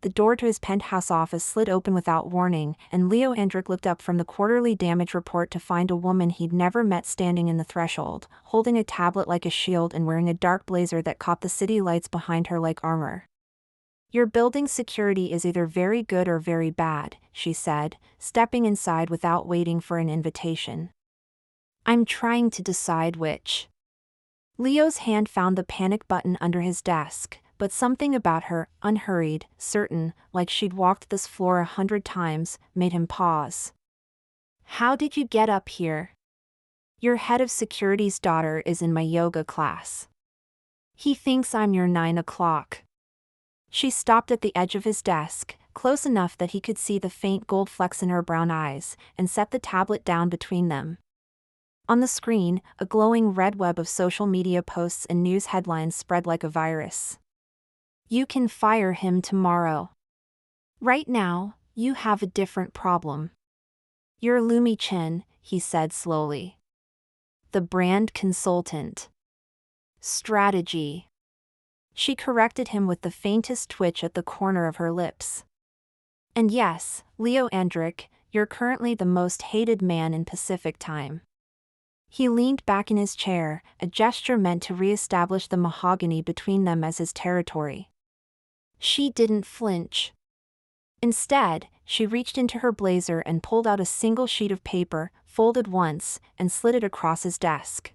the door to his penthouse office slid open without warning, and Leo Andrick looked up from the quarterly damage report to find a woman he'd never met standing in the threshold, holding a tablet like a shield and wearing a dark blazer that caught the city lights behind her like armor. "Your building's security is either very good or very bad," she said, stepping inside without waiting for an invitation. "I'm trying to decide which." Leo's hand found the panic button under his desk, but something about her, unhurried, certain, like she'd walked this floor 100 times, made him pause. "How did you get up here?" "Your head of security's daughter is in my yoga class." "He thinks I'm your 9 o'clock. She stopped at the edge of his desk, close enough that he could see the faint gold flecks in her brown eyes, and set the tablet down between them. On the screen, a glowing red web of social media posts and news headlines spread like a virus. "You can fire him tomorrow. Right now, you have a different problem. You're Lumi Chin," he said slowly. "The brand consultant. Strategy." She corrected him with the faintest twitch at the corner of her lips. "And yes, Leo Andrick, you're currently the most hated man in Pacific Time." He leaned back in his chair, a gesture meant to re-establish the mahogany between them as his territory. She didn't flinch. Instead, she reached into her blazer and pulled out a single sheet of paper, folded once, and slid it across his desk.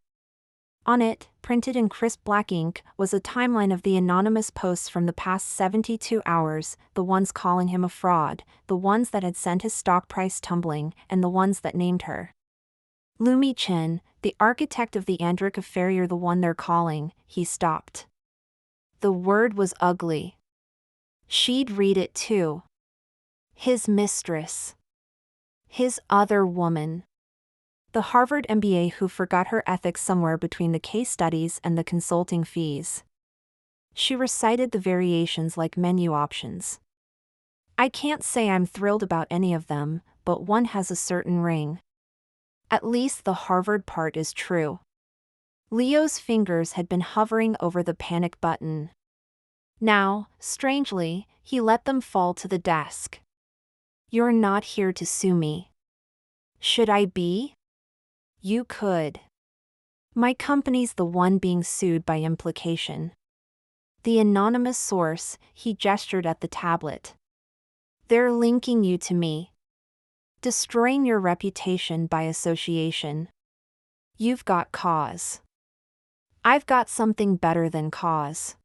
On it, printed in crisp black ink, was a timeline of the anonymous posts from the past 72 hours, the ones calling him a fraud, the ones that had sent his stock price tumbling, and the ones that named her. "Lumi Chin, the architect of the Andrick affair, you're the one they're calling," he stopped. The word was ugly. She'd read it too. His mistress. His other woman. The Harvard MBA who forgot her ethics somewhere between the case studies and the consulting fees. She recited the variations like menu options. "I can't say I'm thrilled about any of them, but one has a certain ring. At least the Harvard part is true." Leo's fingers had been hovering over the panic button. Now, strangely, he let them fall to the desk. "You're not here to sue me." "Should I be?" "You could. My company's the one being sued by implication." The anonymous source, he gestured at the tablet. "They're linking you to me. Destroying your reputation by association. You've got cause. I've got something better than cause."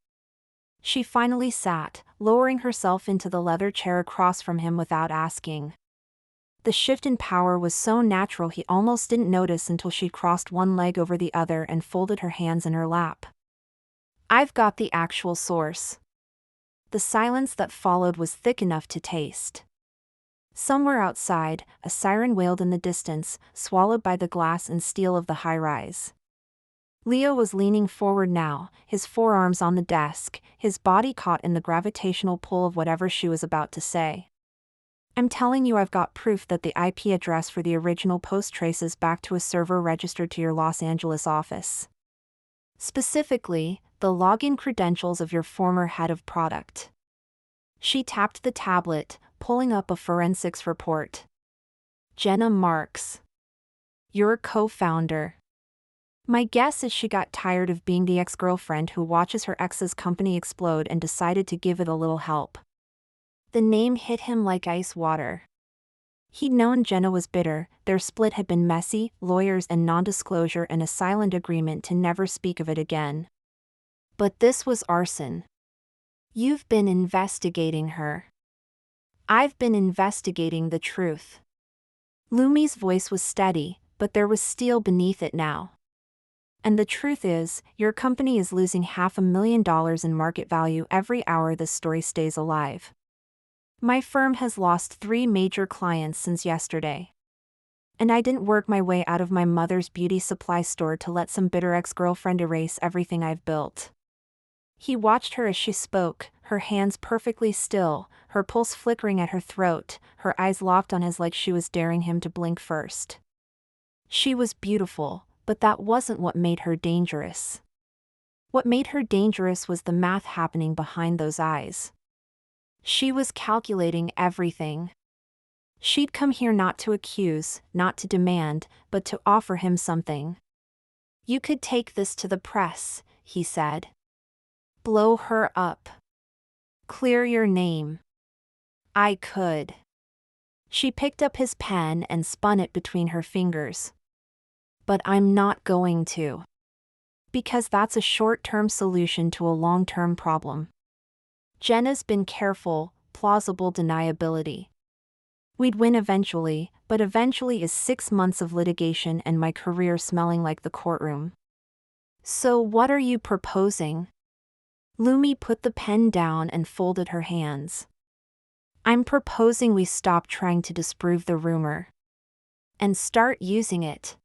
She finally sat, lowering herself into the leather chair across from him without asking. The shift in power was so natural he almost didn't notice until she crossed one leg over the other and folded her hands in her lap. "I've got the actual source." The silence that followed was thick enough to taste. Somewhere outside, a siren wailed in the distance, swallowed by the glass and steel of the high-rise. Leo was leaning forward now, his forearms on the desk, his body caught in the gravitational pull of whatever she was about to say. "I'm telling you, I've got proof that the IP address for the original post traces back to a server registered to your Los Angeles office. Specifically, the login credentials of your former head of product." She tapped the tablet, pulling up a forensics report. "Jenna Marks. Your co-founder. My guess is she got tired of being the ex-girlfriend who watches her ex's company explode and decided to give it a little help." The name hit him like ice water. He'd known Jenna was bitter, their split had been messy, lawyers and non-disclosure and a silent agreement to never speak of it again. But this was arson. "You've been investigating her." "I've been investigating the truth." Lumi's voice was steady, but there was steel beneath it now. "And the truth is, your company is losing $500,000 in market value every hour this story stays alive. My firm has lost 3 major clients since yesterday. And I didn't work my way out of my mother's beauty supply store to let some bitter ex-girlfriend erase everything I've built." He watched her as she spoke, her hands perfectly still, her pulse flickering at her throat, her eyes locked on his like she was daring him to blink first. She was beautiful, but that wasn't what made her dangerous. What made her dangerous was the math happening behind those eyes. She was calculating everything. She'd come here not to accuse, not to demand, but to offer him something. You could take this to the press, he said. Blow her up. Clear your name. I could. She picked up his pen and spun it between her fingers. But I'm not going to. Because that's a short-term solution to a long-term problem. Jenna's been careful, plausible deniability. We'd win eventually, but eventually is 6 months of litigation and my career smelling like the courtroom. So what are you proposing? Lumi put the pen down and folded her hands. I'm proposing we stop trying to disprove the rumor. And start using it.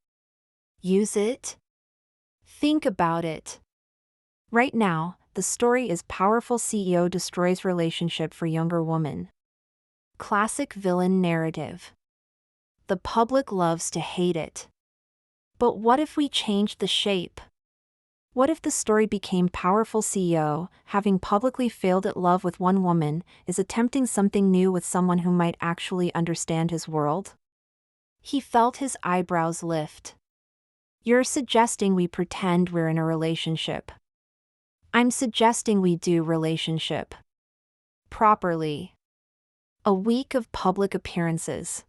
Use it? Think about it. Right now, the story is powerful CEO destroys relationship for younger woman. Classic villain narrative. The public loves to hate it. But what if we changed the shape? What if the story became powerful CEO, having publicly failed at love with one woman, is attempting something new with someone who might actually understand his world? He felt his eyebrows lift. You're suggesting we pretend we're in a relationship. I'm suggesting we do relationship. Properly. A week of public appearances.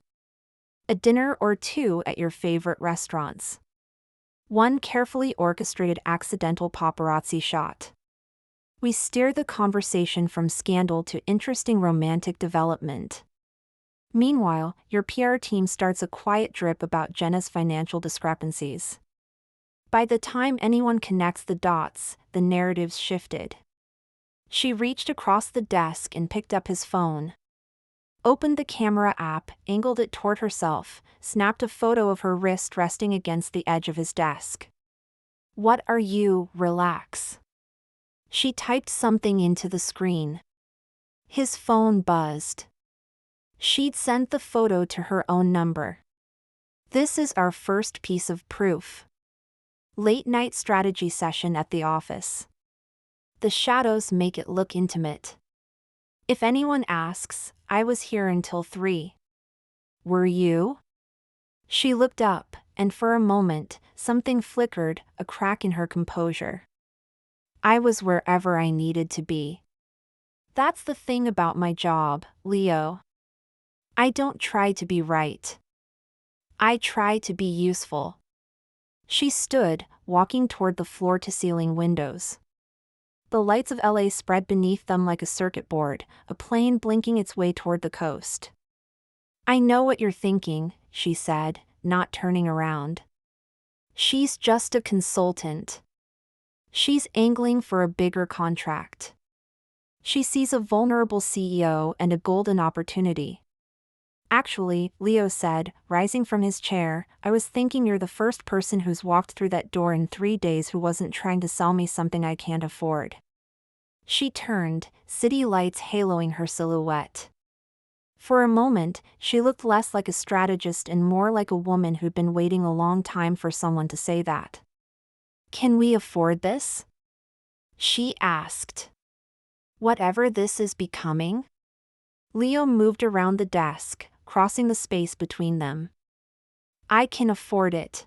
A dinner or two at your favorite restaurants. One carefully orchestrated accidental paparazzi shot. We steer the conversation from scandal to interesting romantic development. Meanwhile, your PR team starts a quiet drip about Jenna's financial discrepancies. By the time anyone connects the dots, the narrative's shifted. She reached across the desk and picked up his phone. Opened the camera app, angled it toward herself, snapped a photo of her wrist resting against the edge of his desk. What are you? Relax. She typed something into the screen. His phone buzzed. She'd sent the photo to her own number. This is our first piece of proof. Late-night strategy session at the office. The shadows make it look intimate. If anyone asks, I was here until 3. Were you? She looked up, and for a moment, something flickered, a crack in her composure. I was wherever I needed to be. That's the thing about my job, Leo. I don't try to be right. I try to be useful. She stood, walking toward the floor-to-ceiling windows. The lights of LA spread beneath them like a circuit board, a plane blinking its way toward the coast. I know what you're thinking, she said, not turning around. She's just a consultant. She's angling for a bigger contract. She sees a vulnerable CEO and a golden opportunity. Actually, Leo said, rising from his chair, I was thinking you're the first person who's walked through that door in 3 days who wasn't trying to sell me something I can't afford. She turned, city lights haloing her silhouette. For a moment, she looked less like a strategist and more like a woman who'd been waiting a long time for someone to say that. Can we afford this? She asked. Whatever this is becoming? Leo moved around the desk, crossing the space between them. I can afford it.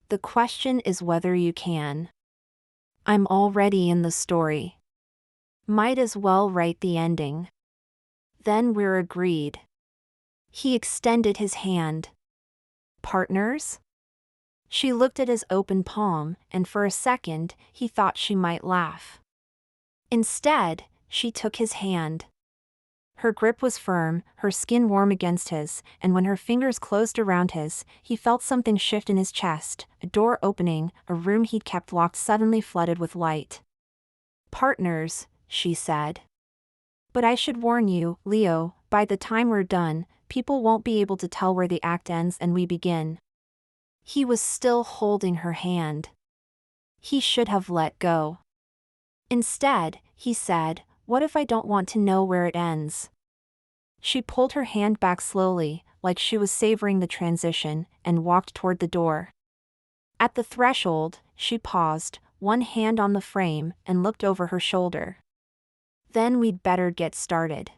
The question is whether you can. I'm already in the story. Might as well write the ending. Then we're agreed. He extended his hand. Partners? She looked at his open palm, and for a second, he thought she might laugh. Instead, she took his hand. Her grip was firm, her skin warm against his, and when her fingers closed around his, he felt something shift in his chest, a door opening, a room he'd kept locked suddenly flooded with light. Partners, she said. But I should warn you, Leo, by the time we're done, people won't be able to tell where the act ends and we begin. He was still holding her hand. He should have let go. Instead, he said, what if I don't want to know where it ends? She pulled her hand back slowly, like she was savoring the transition, and walked toward the door. At the threshold, she paused, one hand on the frame, and looked over her shoulder. Then we'd better get started.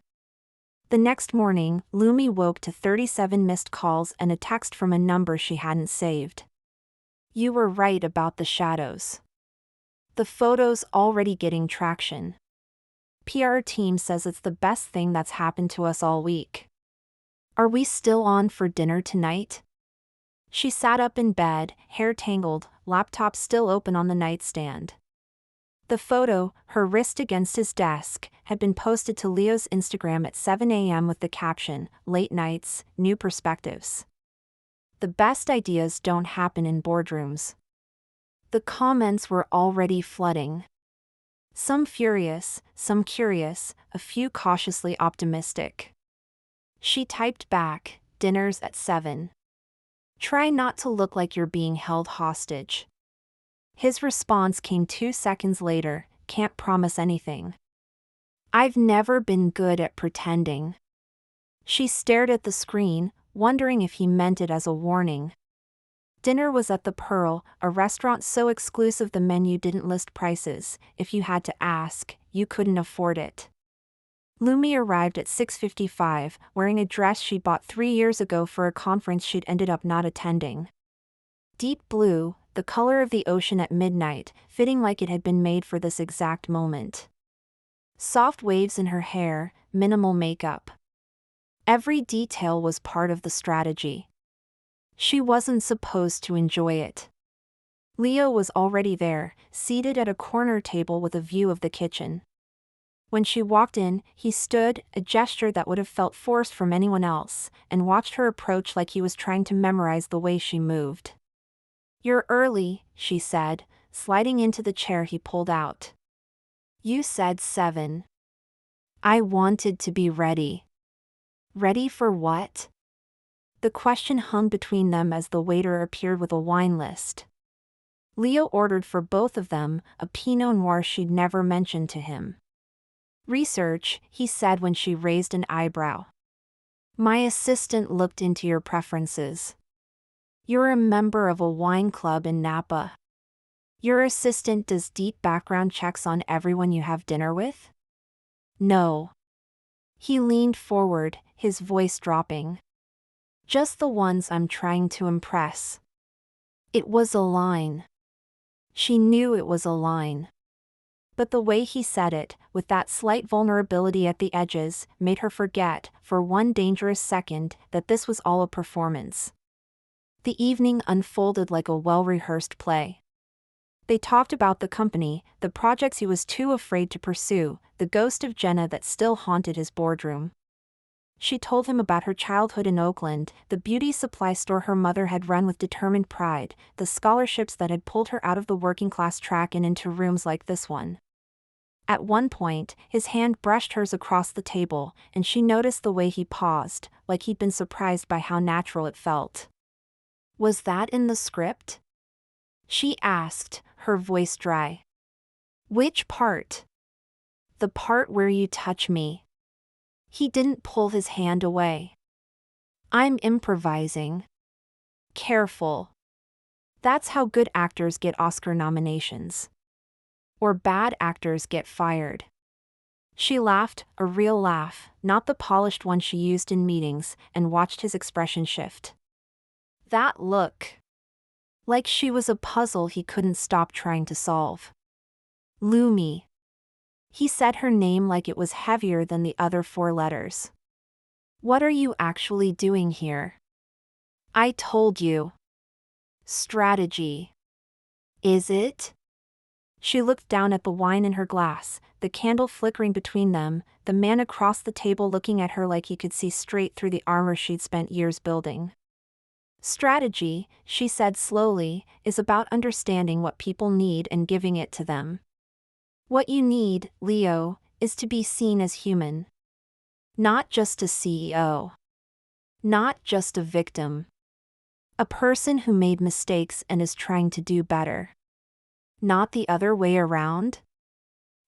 The next morning, Lumi woke to 37 missed calls and a text from a number she hadn't saved. You were right about the shadows. The photo's already getting traction. PR team says it's the best thing that's happened to us all week. Are we still on for dinner tonight? She sat up in bed, hair tangled, laptop still open on the nightstand. The photo, her wrist against his desk, had been posted to Leo's Instagram at 7 a.m. with the caption, "Late nights, new perspectives." The best ideas don't happen in boardrooms. The comments were already flooding. Some furious, some curious, a few cautiously optimistic. She typed back, "Dinner's at 7. Try not to look like you're being held hostage." His response came 2 seconds later, "Can't promise anything. I've never been good at pretending." She stared at the screen, wondering if he meant it as a warning. Dinner was at the Pearl, a restaurant so exclusive the menu didn't list prices. If you had to ask, you couldn't afford it. Lumi arrived at 6:55, wearing a dress she bought 3 years ago for a conference she'd ended up not attending. Deep blue, the color of the ocean at midnight, fitting like it had been made for this exact moment. Soft waves in her hair, minimal makeup. Every detail was part of the strategy. She wasn't supposed to enjoy it. Leo was already there, seated at a corner table with a view of the kitchen. When she walked in, he stood, a gesture that would have felt forced from anyone else, and watched her approach like he was trying to memorize the way she moved. "You're early," she said, sliding into the chair he pulled out. "You said 7. I wanted to be ready." Ready for what? The question hung between them as the waiter appeared with a wine list. Leo ordered for both of them, a Pinot Noir she'd never mentioned to him. "Research," he said when she raised an eyebrow. "My assistant looked into your preferences. You're a member of a wine club in Napa. Your assistant does deep background checks on everyone you have dinner with?" "No." He leaned forward, his voice dropping. "Just the ones I'm trying to impress." It was a line. She knew it was a line. But the way he said it, with that slight vulnerability at the edges, made her forget, for one dangerous second, that this was all a performance. The evening unfolded like a well-rehearsed play. They talked about the company, the projects he was too afraid to pursue, the ghost of Jenna that still haunted his boardroom. She told him about her childhood in Oakland, the beauty supply store her mother had run with determined pride, the scholarships that had pulled her out of the working-class track and into rooms like this one. At one point, his hand brushed hers across the table, and she noticed the way he paused, like he'd been surprised by how natural it felt. "Was that in the script?" she asked, her voice dry. "Which part?" "The part where you touch me." He didn't pull his hand away. "I'm improvising." "Careful. That's how good actors get Oscar nominations. Or bad actors get fired." She laughed, a real laugh, not the polished one she used in meetings, and watched his expression shift. That look. Like she was a puzzle he couldn't stop trying to solve. "Lumi." He said her name like it was heavier than the other 4 letters. "What are you actually doing here?" "I told you." "Strategy." "Is it?" She looked down at the wine in her glass, the candle flickering between them, the man across the table looking at her like he could see straight through the armor she'd spent years building. "Strategy," she said slowly, "is about understanding what people need and giving it to them. What you need, Leo, is to be seen as human. Not just a CEO. Not just a victim. A person who made mistakes and is trying to do better. Not the other way around?"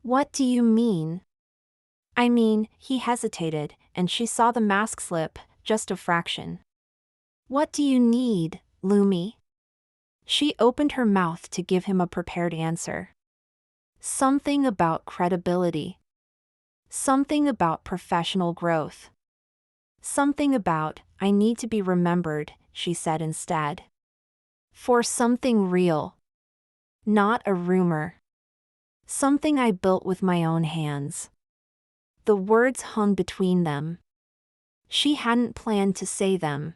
"What do you mean?" "I mean," he hesitated, and she saw the mask slip, just a fraction. "What do you need, Lumi?" She opened her mouth to give him a prepared answer. "Something about credibility. Something about professional growth. Something about, I need to be remembered, she said instead. For something real. Not a rumor. Something I built with my own hands. The words hung between them. She hadn't planned to say them.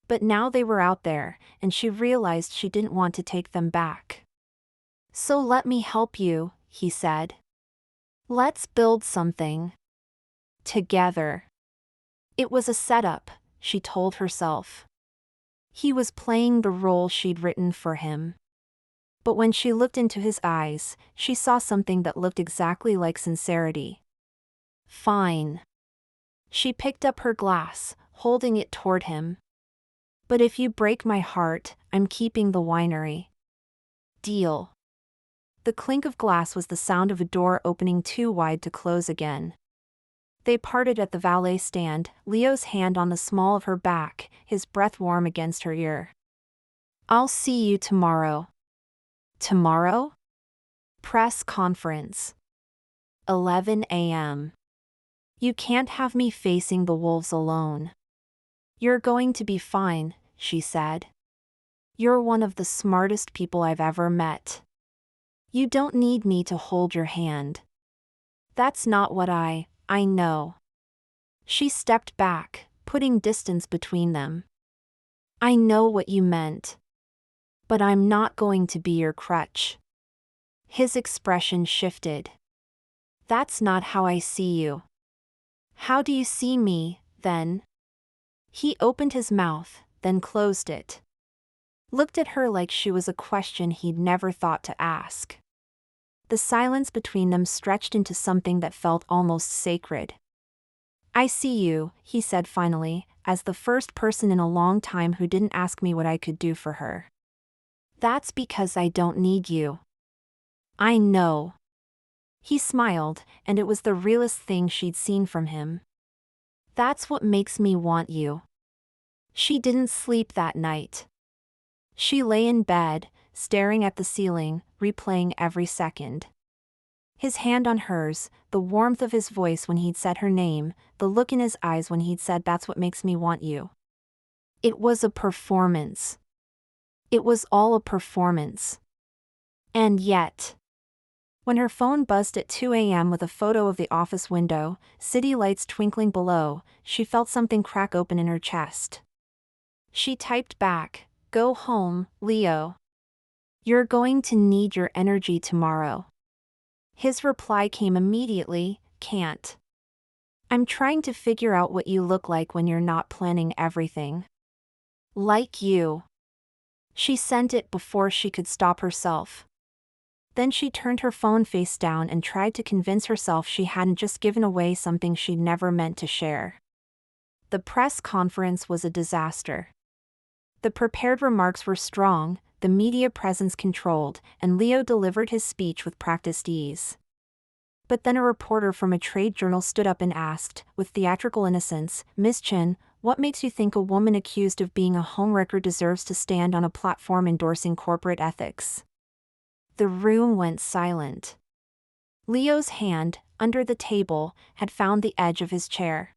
But now they were out there, and she realized she didn't want to take them back. So let me help you, he said. Let's build something. Together. It was a setup, she told herself. He was playing the role she'd written for him. But when she looked into his eyes, she saw something that looked exactly like sincerity. Fine. She picked up her glass, holding it toward him. But if you break my heart, I'm keeping the winery. Deal. The clink of glass was the sound of a door opening too wide to close again. They parted at the valet stand, Leo's hand on the small of her back, his breath warm against her ear. I'll see you tomorrow. Tomorrow? Press conference. 11 a.m. You can't have me facing the wolves alone. You're going to be fine, she said. You're one of the smartest people I've ever met. You don't need me to hold your hand. That's not what I know. She stepped back, putting distance between them. I know what you meant. But I'm not going to be your crutch. His expression shifted. That's not how I see you. How do you see me, then? He opened his mouth, then closed it. Looked at her like she was a question he'd never thought to ask. The silence between them stretched into something that felt almost sacred. I see you, he said finally, as the first person in a long time who didn't ask me what I could do for her. That's because I don't need you. I know. He smiled, and it was the realest thing she'd seen from him. That's what makes me want you. She didn't sleep that night. She lay in bed, staring at the ceiling, replaying every second. His hand on hers, the warmth of his voice when he'd said her name, the look in his eyes when he'd said that's what makes me want you. It was a performance. It was all a performance. And yet, when her phone buzzed at 2 a.m. with a photo of the office window, city lights twinkling below, she felt something crack open in her chest. She typed back, "Go home, Leo. You're going to need your energy tomorrow." His reply came immediately, "Can't. I'm trying to figure out what you look like when you're not planning everything. Like you." She sent it before she could stop herself. Then she turned her phone face down and tried to convince herself she hadn't just given away something she'd never meant to share. The press conference was a disaster. The prepared remarks were strong, the media presence controlled, and Leo delivered his speech with practiced ease. But then a reporter from a trade journal stood up and asked, with theatrical innocence, "Miss Chin, what makes you think a woman accused of being a homewrecker deserves to stand on a platform endorsing corporate ethics?" The room went silent. Leo's hand, under the table, had found the edge of his chair.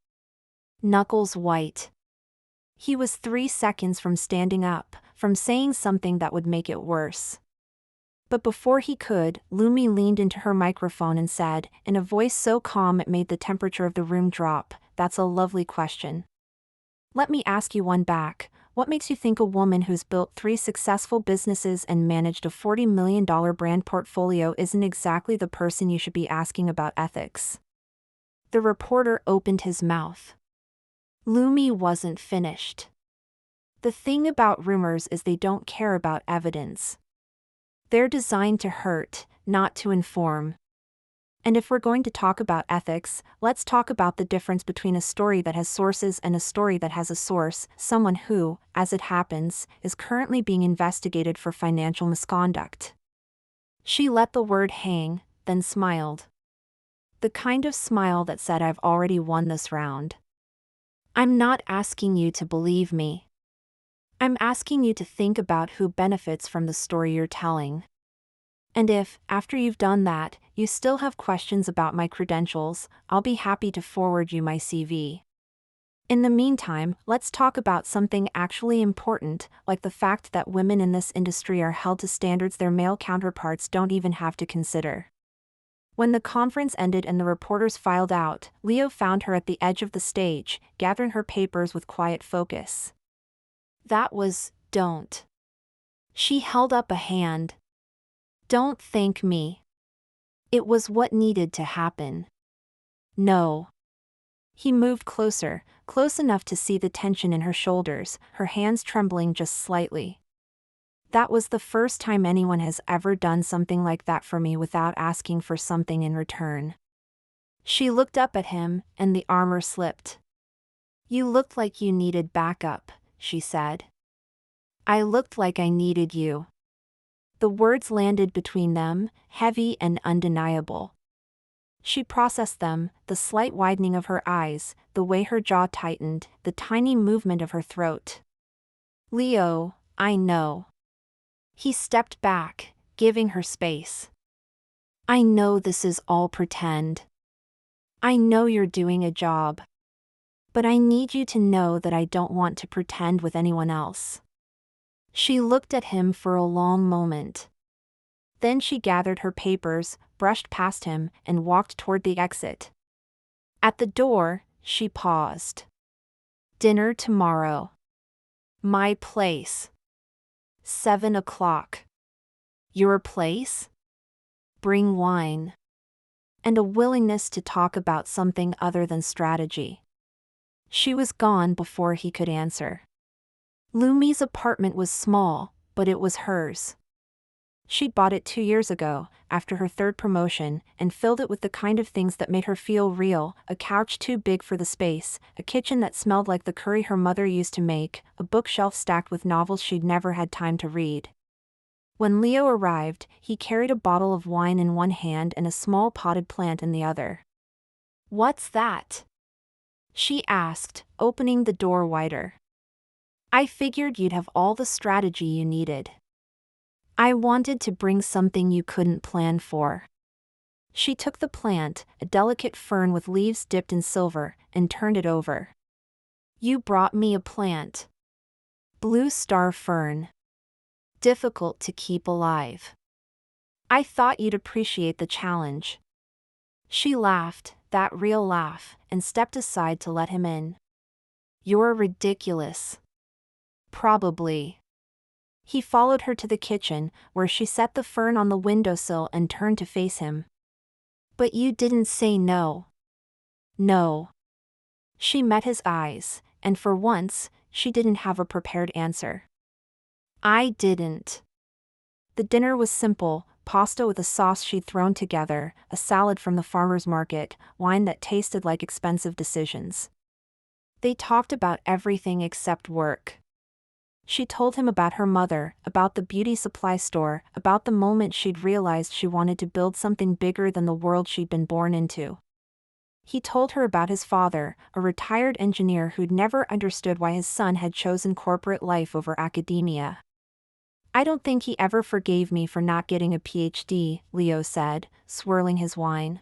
Knuckles white. He was 3 seconds from standing up, from saying something that would make it worse. But before he could, Lumi leaned into her microphone and said, in a voice so calm it made the temperature of the room drop, "That's a lovely question. Let me ask you one back. What makes you think a woman who's built 3 successful businesses and managed a $40 million brand portfolio isn't exactly the person you should be asking about ethics?" The reporter opened his mouth. Lumi wasn't finished. The thing about rumors is they don't care about evidence. They're designed to hurt, not to inform. And if we're going to talk about ethics, let's talk about the difference between a story that has sources and a story that has a source, someone who, as it happens, is currently being investigated for financial misconduct. She let the word hang, then smiled. The kind of smile that said, "I've already won this round. I'm not asking you to believe me. I'm asking you to think about who benefits from the story you're telling." And if, after you've done that, you still have questions about my credentials, I'll be happy to forward you my CV. In the meantime, let's talk about something actually important, like the fact that women in this industry are held to standards their male counterparts don't even have to consider. When the conference ended and the reporters filed out, Leo found her at the edge of the stage, gathering her papers with quiet focus. Don't. She held up a hand. Don't thank me. It was what needed to happen. No. He moved closer, close enough to see the tension in her shoulders, her hands trembling just slightly. That was the first time anyone has ever done something like that for me without asking for something in return. She looked up at him, and the armor slipped. You looked like you needed backup, she said. I looked like I needed you. The words landed between them, heavy and undeniable. She processed them, the slight widening of her eyes, the way her jaw tightened, the tiny movement of her throat. Leo, I know. He stepped back, giving her space. I know this is all pretend. I know you're doing a job. But I need you to know that I don't want to pretend with anyone else. She looked at him for a long moment. Then she gathered her papers, brushed past him, and walked toward the exit. At the door, she paused. Dinner tomorrow. My place. 7 o'clock. Your place? Bring wine. And a willingness to talk about something other than strategy. She was gone before he could answer. Lumi's apartment was small, but it was hers. She'd bought it 2 years ago, after her third promotion, and filled it with the kind of things that made her feel real: a couch too big for the space, a kitchen that smelled like the curry her mother used to make, a bookshelf stacked with novels she'd never had time to read. When Leo arrived, he carried a bottle of wine in one hand and a small potted plant in the other. What's that? She asked, opening the door wider. I figured you'd have all the strategy you needed. I wanted to bring something you couldn't plan for. She took the plant, a delicate fern with leaves dipped in silver, and turned it over. You brought me a plant. Blue star fern. Difficult to keep alive. I thought you'd appreciate the challenge. She laughed, that real laugh, and stepped aside to let him in. You're ridiculous. Probably. He followed her to the kitchen, where she set the fern on the windowsill and turned to face him. But you didn't say no. No. She met his eyes, and for once, she didn't have a prepared answer. I didn't. The dinner was simple: pasta with a sauce she'd thrown together, a salad from the farmer's market, wine that tasted like expensive decisions. They talked about everything except work. She told him about her mother, about the beauty supply store, about the moment she'd realized she wanted to build something bigger than the world she'd been born into. He told her about his father, a retired engineer who'd never understood why his son had chosen corporate life over academia. I don't think he ever forgave me for not getting a PhD, Leo said, swirling his wine.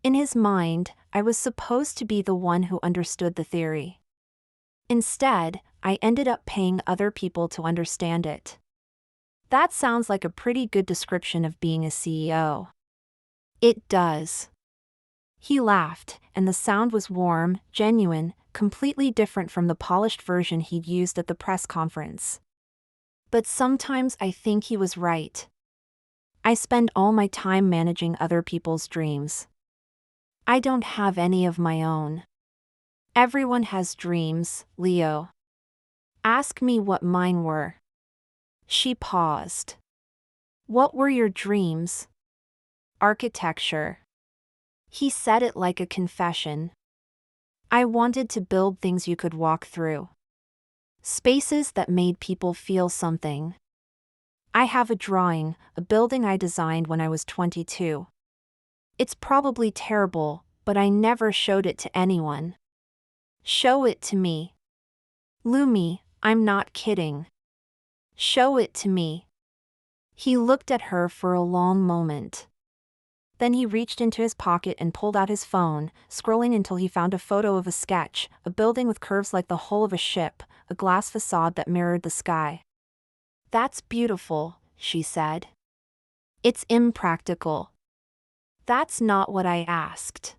In his mind, I was supposed to be the one who understood the theory. Instead, I ended up paying other people to understand it. That sounds like a pretty good description of being a CEO. It does. He laughed, and the sound was warm, genuine, completely different from the polished version he'd used at the press conference. But sometimes I think he was right. I spend all my time managing other people's dreams. I don't have any of my own. Everyone has dreams, Leo. Ask me what mine were. She paused. What were your dreams? Architecture. He said it like a confession. I wanted to build things you could walk through. Spaces that made people feel something. I have a drawing, a building I designed when I was 22. It's probably terrible, but I never showed it to anyone. Show it to me. Lumi, I'm not kidding. Show it to me. He looked at her for a long moment. Then he reached into his pocket and pulled out his phone, scrolling until he found a photo of a sketch, a building with curves like the hull of a ship, a glass facade that mirrored the sky. "That's beautiful," she said. "It's impractical." "That's not what I asked."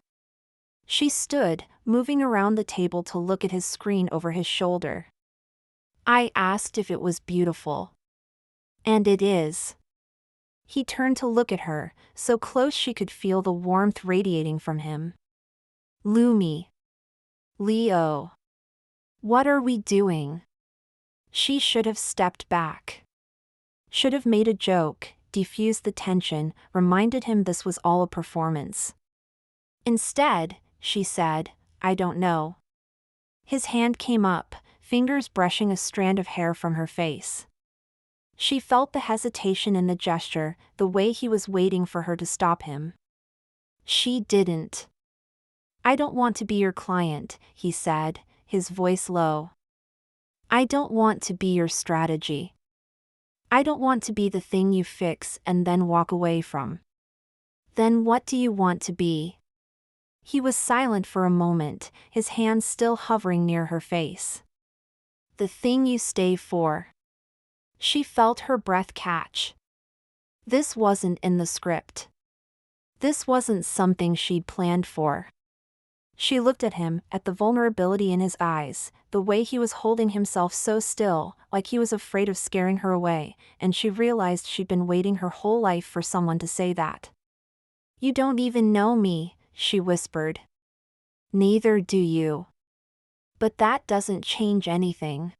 She stood, moving around the table to look at his screen over his shoulder. "I asked if it was beautiful. And it is." He turned to look at her, so close she could feel the warmth radiating from him. "Lumi. Leo. What are we doing?" She should have stepped back. Should have made a joke, defused the tension, reminded him this was all a performance. Instead, she said, "I don't know." His hand came up, fingers brushing a strand of hair from her face. She felt the hesitation in the gesture, the way he was waiting for her to stop him. She didn't. "I don't want to be your client," he said, his voice low. "I don't want to be your strategy. I don't want to be the thing you fix and then walk away from." "Then what do you want to be?" He was silent for a moment, his hands still hovering near her face. "The thing you stay for." She felt her breath catch. This wasn't in the script. This wasn't something she'd planned for. She looked at him, at the vulnerability in his eyes, the way he was holding himself so still, like he was afraid of scaring her away, and she realized she'd been waiting her whole life for someone to say that. "You don't even know me," she whispered. "Neither do you. But that doesn't change anything."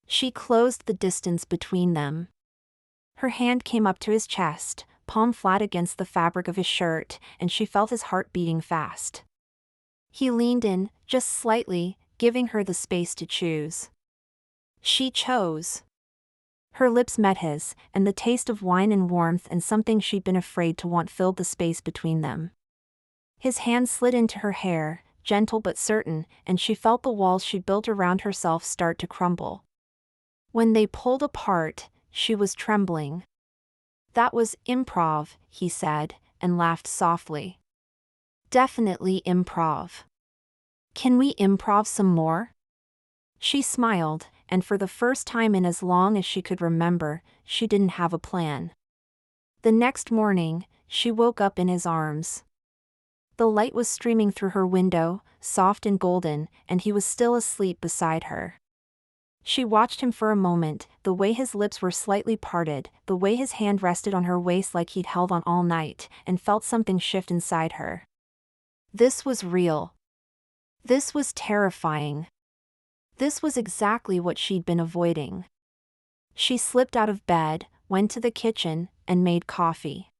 She closed the distance between them. Her hand came up to his chest, palm flat against the fabric of his shirt, and she felt his heart beating fast. He leaned in, just slightly, giving her the space to choose. She chose. Her lips met his, and the taste of wine and warmth and something she'd been afraid to want filled the space between them. His hand slid into her hair, gentle but certain, and she felt the walls she'd built around herself start to crumble. When they pulled apart, she was trembling. "That was improv," he said, and laughed softly. "Definitely improv. Can we improv some more?" She smiled, and for the first time in as long as she could remember, she didn't have a plan. The next morning, she woke up in his arms. The light was streaming through her window, soft and golden, and he was still asleep beside her. She watched him for a moment, the way his lips were slightly parted, the way his hand rested on her waist like he'd held on all night, and felt something shift inside her. This was real. This was terrifying. This was exactly what she'd been avoiding. She slipped out of bed, went to the kitchen, and made coffee.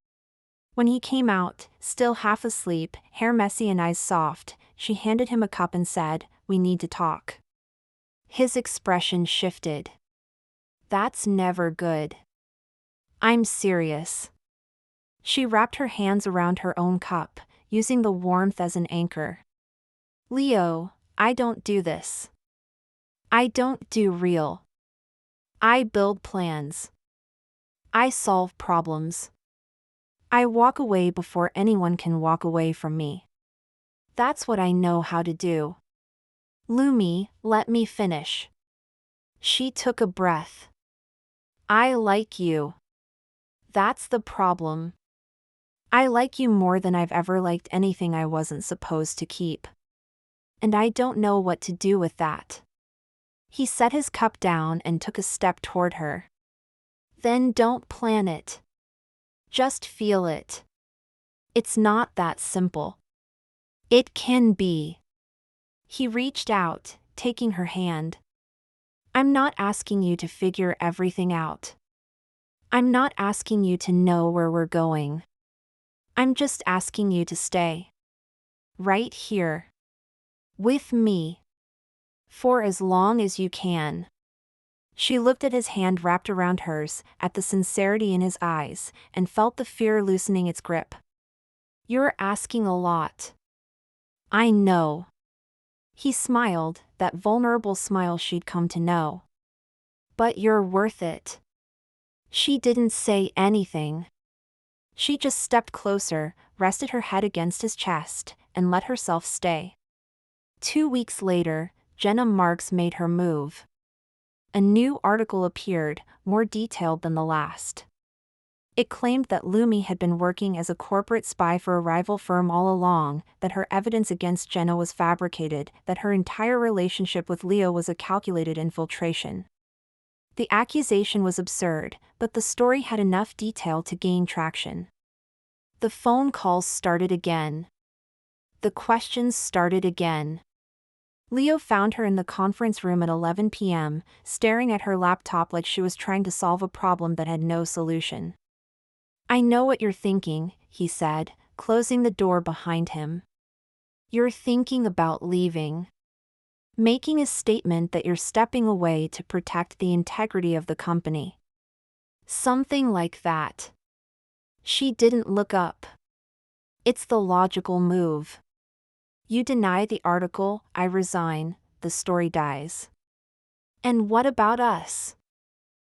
When he came out, still half asleep, hair messy and eyes soft, she handed him a cup and said, "We need to talk." His expression shifted. "That's never good." "I'm serious." She wrapped her hands around her own cup, using the warmth as an anchor. "Leo, I don't do this. I don't do real. I build plans. I solve problems. I walk away before anyone can walk away from me. That's what I know how to do. Lumi, let me finish." She took a breath. "I like you. That's the problem. I like you more than I've ever liked anything I wasn't supposed to keep. And I don't know what to do with that." He set his cup down and took a step toward her. "Then don't plan it. Just feel it. It's not that simple." "It can be." He reached out, taking her hand. "I'm not asking you to figure everything out. I'm not asking you to know where we're going. I'm just asking you to stay. Right here. With me. For as long as you can." She looked at his hand wrapped around hers, at the sincerity in his eyes, and felt the fear loosening its grip. "You're asking a lot." "I know." He smiled, that vulnerable smile she'd come to know. "But you're worth it." She didn't say anything. She just stepped closer, rested her head against his chest, and let herself stay. 2 weeks later, Jenna Marks made her move. A new article appeared, more detailed than the last. It claimed that Lumi had been working as a corporate spy for a rival firm all along, that her evidence against Jenna was fabricated, that her entire relationship with Leo was a calculated infiltration. The accusation was absurd, but the story had enough detail to gain traction. The phone calls started again. The questions started again. Leo found her in the conference room at 11 p.m., staring at her laptop like she was trying to solve a problem that had no solution. "I know what you're thinking," he said, closing the door behind him. "You're thinking about leaving. Making a statement that you're stepping away to protect the integrity of the company. Something like that." She didn't look up. "It's the logical move. You deny the article, I resign, the story dies. And what about us?"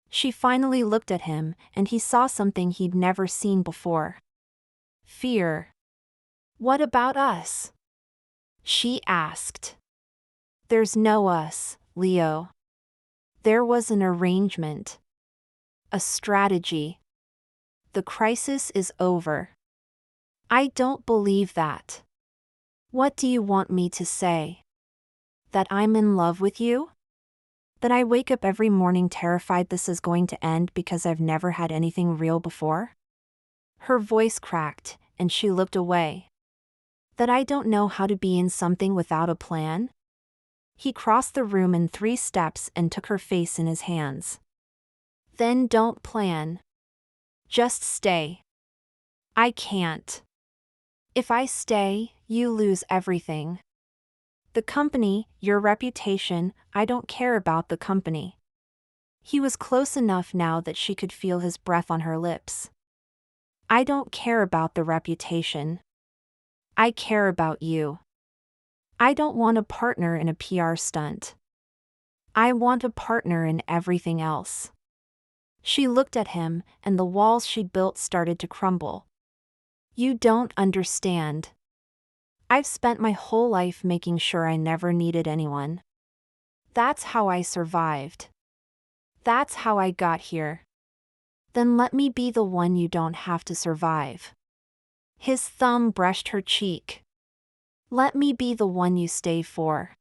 She finally looked at him, and he saw something he'd never seen before. Fear. "What about us?" she asked. "There's no us, Leo. There was an arrangement. A strategy. The crisis is over." "I don't believe that." "What do you want me to say? That I'm in love with you? That I wake up every morning terrified this is going to end because I've never had anything real before?" Her voice cracked, and she looked away. "That I don't know how to be in something without a plan?" He crossed the room in 3 steps and took her face in his hands. "Then don't plan. Just stay." "I can't. If I stay, you lose everything. The company, your reputation, I don't care about the company." He was close enough now that she could feel his breath on her lips. "I don't care about the reputation. I care about you. I don't want a partner in a PR stunt. I want a partner in everything else." She looked at him, and the walls she'd built started to crumble. "You don't understand. I've spent my whole life making sure I never needed anyone. That's how I survived. That's how I got here. Then let me be the one you don't have to survive." His thumb brushed her cheek. "Let me be the one you stay for."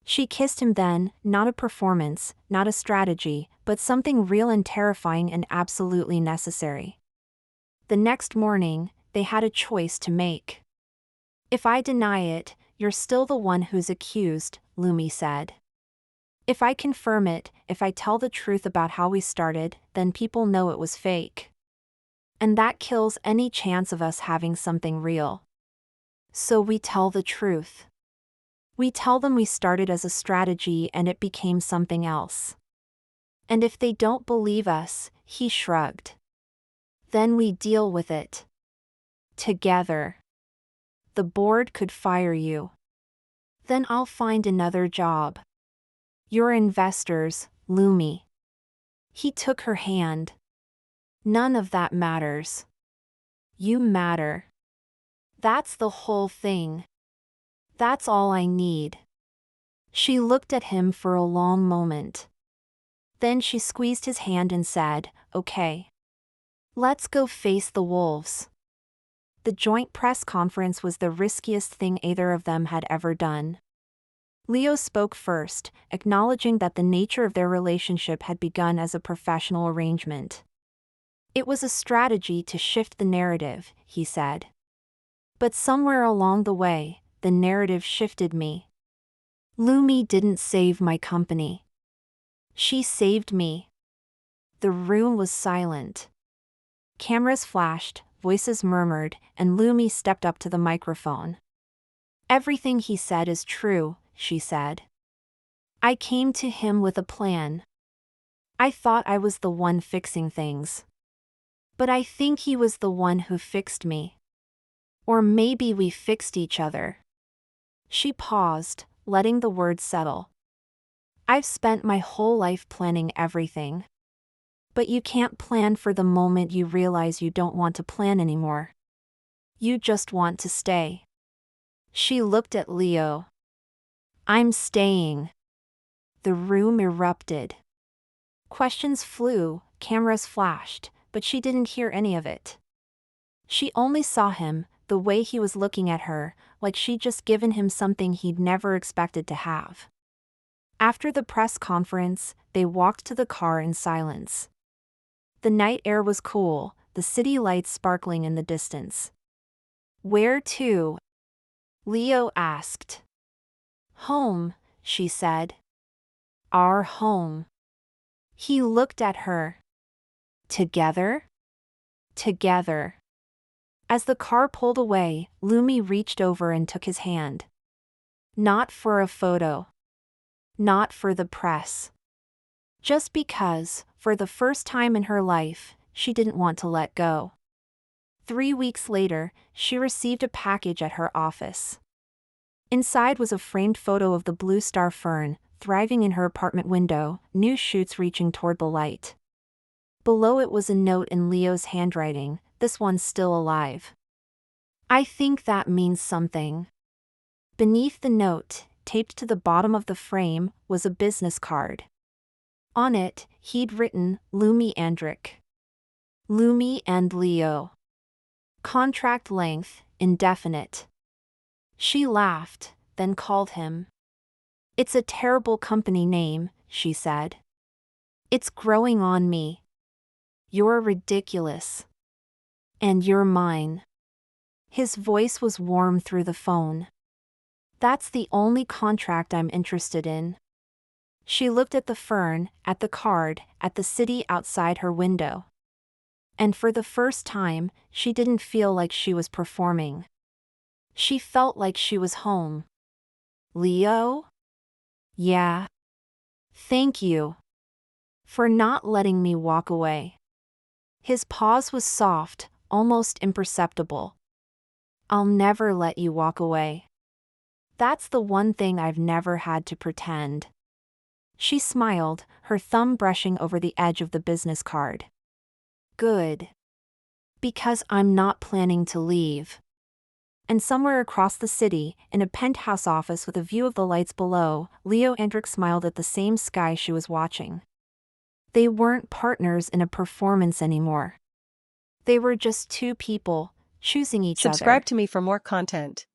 She kissed him then, not a performance, not a strategy, but something real and terrifying and absolutely necessary. The next morning, they had a choice to make. "If I deny it, you're still the one who's accused," Lumi said. "If I confirm it, if I tell the truth about how we started, then people know it was fake. And that kills any chance of us having something real. So we tell the truth. We tell them we started as a strategy and it became something else. And if they don't believe us," he shrugged, "then we deal with it. Together. The board could fire you. Then I'll find another job. Your investors, Lumi." He took her hand. "None of that matters. You matter. That's the whole thing. That's all I need." She looked at him for a long moment. Then she squeezed his hand and said, "Okay. Let's go face the wolves." The joint press conference was the riskiest thing either of them had ever done. Leo spoke first, acknowledging that the nature of their relationship had begun as a professional arrangement. "It was a strategy to shift the narrative," he said. "But somewhere along the way, the narrative shifted me. Lumi didn't save my company. She saved me." The room was silent. Cameras flashed, voices murmured, and Lumi stepped up to the microphone. "Everything he said is true," she said. "I came to him with a plan. I thought I was the one fixing things. But I think he was the one who fixed me. Or maybe we fixed each other." She paused, letting the words settle. "I've spent my whole life planning everything. But you can't plan for the moment you realize you don't want to plan anymore. You just want to stay. She looked at Leo. I'm staying. The room erupted. Questions flew, cameras flashed, but she didn't hear any of it. She only saw him, the way he was looking at her, like she'd just given him something he'd never expected to have. After the press conference, they walked to the car in silence. The night air was cool, the city lights sparkling in the distance. Where to? Leo asked. Home, she said. Our home. He looked at her. Together? Together. As the car pulled away, Lumi reached over and took his hand. Not for a photo. Not for the press. Just because, for the first time in her life, she didn't want to let go. 3 weeks later, she received a package at her office. Inside was a framed photo of the blue star fern, thriving in her apartment window, new shoots reaching toward the light. Below it was a note in Leo's handwriting, this one's still alive. I think that means something. Beneath the note, taped to the bottom of the frame, was a business card. On it, he'd written, Lumi Andrick. Lumi and Leo. Contract length, indefinite. She laughed, then called him. It's a terrible company name, she said. It's growing on me. You're ridiculous. And you're mine. His voice was warm through the phone. That's the only contract I'm interested in. She looked at the fern, at the card, at the city outside her window. And for the first time, she didn't feel like she was performing. She felt like she was home. Leo? Yeah. Thank you. For not letting me walk away. His pause was soft, almost imperceptible. I'll never let you walk away. That's the one thing I've never had to pretend. She smiled, her thumb brushing over the edge of the business card. Good. Because I'm not planning to leave. And somewhere across the city, in a penthouse office with a view of the lights below, Leo Andrick smiled at the same sky she was watching. They weren't partners in a performance anymore. They were just two people, choosing each other. Subscribe to me for more content.